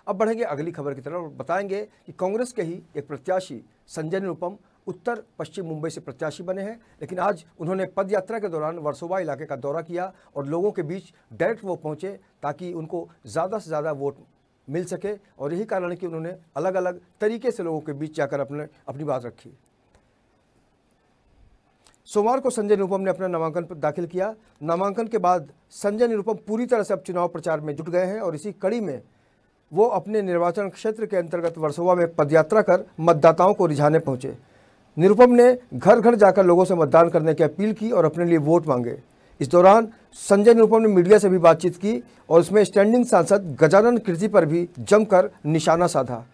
अब बढ़ेंगे अगली खबर की तरफ और बताएंगे कि कांग्रेस के ही एक प्रत्याशी संजय निरुपम उत्तर पश्चिम मुंबई से प्रत्याशी बने हैं, लेकिन आज उन्होंने पद यात्रा के दौरान वर्सोवा इलाके का दौरा किया और लोगों के बीच डायरेक्ट वो पहुंचे ताकि उनको ज़्यादा से ज़्यादा वोट मिल सके। और यही कारण है कि उन्होंने अलग अलग तरीके से लोगों के बीच जाकर अपनी बात रखी। सोमवार को संजय निरुपम ने अपना नामांकन दाखिल किया। नामांकन के बाद संजय निरुपम पूरी तरह से अब चुनाव प्रचार में जुट गए हैं और इसी कड़ी में वो अपने निर्वाचन क्षेत्र के अंतर्गत वर्सोवा में पदयात्रा कर मतदाताओं को रिझाने पहुंचे। निरुपम ने घर घर जाकर लोगों से मतदान करने की अपील की और अपने लिए वोट मांगे। इस दौरान संजय निरुपम ने मीडिया से भी बातचीत की और उसमें स्टैंडिंग सांसद गजानन कीर्ति पर भी जमकर निशाना साधा।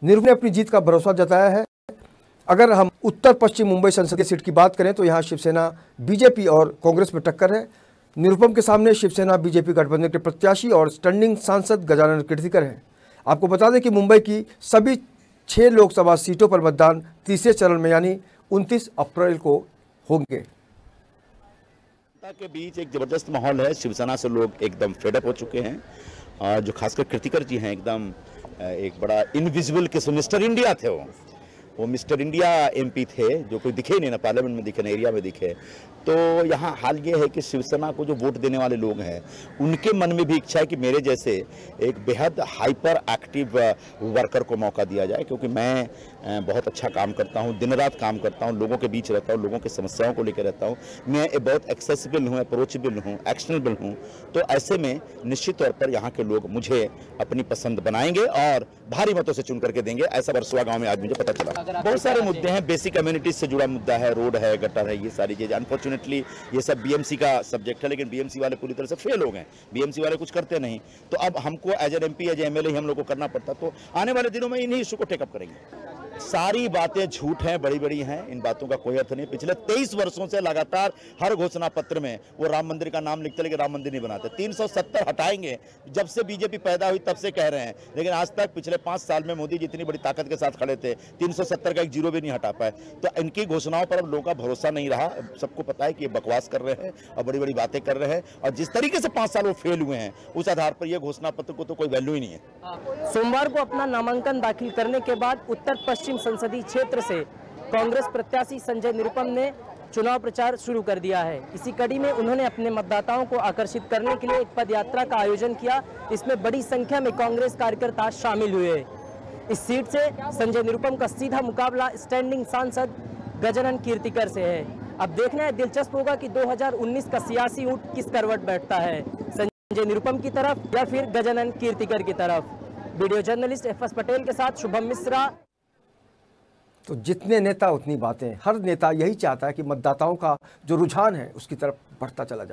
निरुपम ने अपनी जीत का भरोसा जताया है। अगर हम उत्तर पश्चिम मुंबई संसदीय सीट की बात करें तो यहाँ शिवसेना, बीजेपी और कांग्रेस में टक्कर है। निरुपम के सामने शिवसेना बीजेपी गठबंधन के प्रत्याशी और स्टैंडिंग सांसद गजानन कीर्तिकर हैं। आपको बता दें कि मुंबई की सभी 6 लोकसभा सीटों पर मतदान तीसरे चरण में यानी 29 अप्रैल को होंगे। जनता के बीच एक जबरदस्त माहौल है। शिवसेना से लोग एकदम फेडअप हो चुके हैं। जो खासकर कीर्तिकर जी हैं, एकदम एक बड़ा इनविजिबल किस्म मिस्टर इंडिया थे। वो मिस्टर इंडिया एमपी थे, जो कोई दिखे नहीं, ना पार्लियामेंट में दिखे ना एरिया में दिखे। तो यहाँ हाल ये है कि शिवसेना को जो वोट देने वाले लोग हैं उनके मन में भी इच्छा है कि मेरे जैसे एक बेहद हाइपर एक्टिव वर्कर को मौका दिया जाए, क्योंकि मैं बहुत अच्छा काम करता हूँ, दिन रात काम करता हूँ, लोगों के बीच रहता हूँ, लोगों की समस्याओं को लेकर रहता हूँ। मैं बहुत एक्सेसिबल हूँ, अप्रोचेबल हूँ, एक्शनेबल हूँ। तो ऐसे में निश्चित तौर पर यहाँ के लोग मुझे अपनी पसंद बनाएंगे और भारी मतों से चुन करके देंगे। ऐसा वर्सोवा गाँव में आज मुझे पता चला। बहुत सारे मुद्दे हैं, बेसिक कम्युनिटीज से जुड़ा मुद्दा है, रोड है, गटर है, ये सारी चीजें। अनफॉर्चुनेटली ये सब बीएमसी का सब्जेक्ट है, लेकिन बीएमसी वाले पूरी तरह से फेल हो गए। बीएमसी वाले कुछ करते नहीं, तो अब हमको as an MP as MLA हम लोग को करना पड़ता। तो आने वाले दिनों में इन्हीं इशू को टेकअप करेंगे। सारी बातें झूठ हैं, बड़ी बड़ी हैं, इन बातों का कोई अर्थ नहीं। पिछले 23 वर्षों से लगातार हर घोषणा पत्र में वो राम मंदिर का नाम लिखते, लेकिन राम मंदिर नहीं बनाते। 370 हटाएंगे, जब से बीजेपी पैदा हुई तब से कह रहे हैं, लेकिन आज तक पिछले 5 साल में मोदी जी इतनी बड़ी ताकत के साथ खड़े थे, 370 का एक जीरो भी नहीं हटा पाए। तो इनकी घोषणाओं पर अब लोगों का भरोसा नहीं रहा। सबको पता है कि ये बकवास कर रहे हैं और बड़ी बड़ी बातें कर रहे हैं, और जिस तरीके से 5 साल वो फेल हुए हैं उस आधार पर यह घोषणा पत्र को तो कोई वैल्यू ही नहीं है। सोमवार को अपना नामांकन दाखिल करने के बाद उत्तर पश्चिम संसदीय क्षेत्र से कांग्रेस प्रत्याशी संजय निरुपम ने चुनाव प्रचार शुरू कर दिया है। इसी कड़ी में उन्होंने अपने मतदाताओं को आकर्षित करने के लिए एक पद यात्रा का आयोजन किया। इसमें बड़ी संख्या में कांग्रेस कार्यकर्ता शामिल हुए। इस सीट से संजय निरुपम का सीधा मुकाबला स्टैंडिंग सांसद गजानन कीर्तिकर से है। अब देखना है, दिलचस्प होगा कि 2019 का सियासी ऊंट किस करवट बैठता है, संजय निरुपम की तरफ या फिर गजानन कीर्तिकर की तरफ। वीडियो जर्नलिस्ट एफएस पटेल के साथ शुभम मिश्रा। तो जितने नेता उतनी बातें। हर नेता यही चाहता है कि मतदाताओं का जो रुझान है उसकी तरफ बढ़ता चला जाए।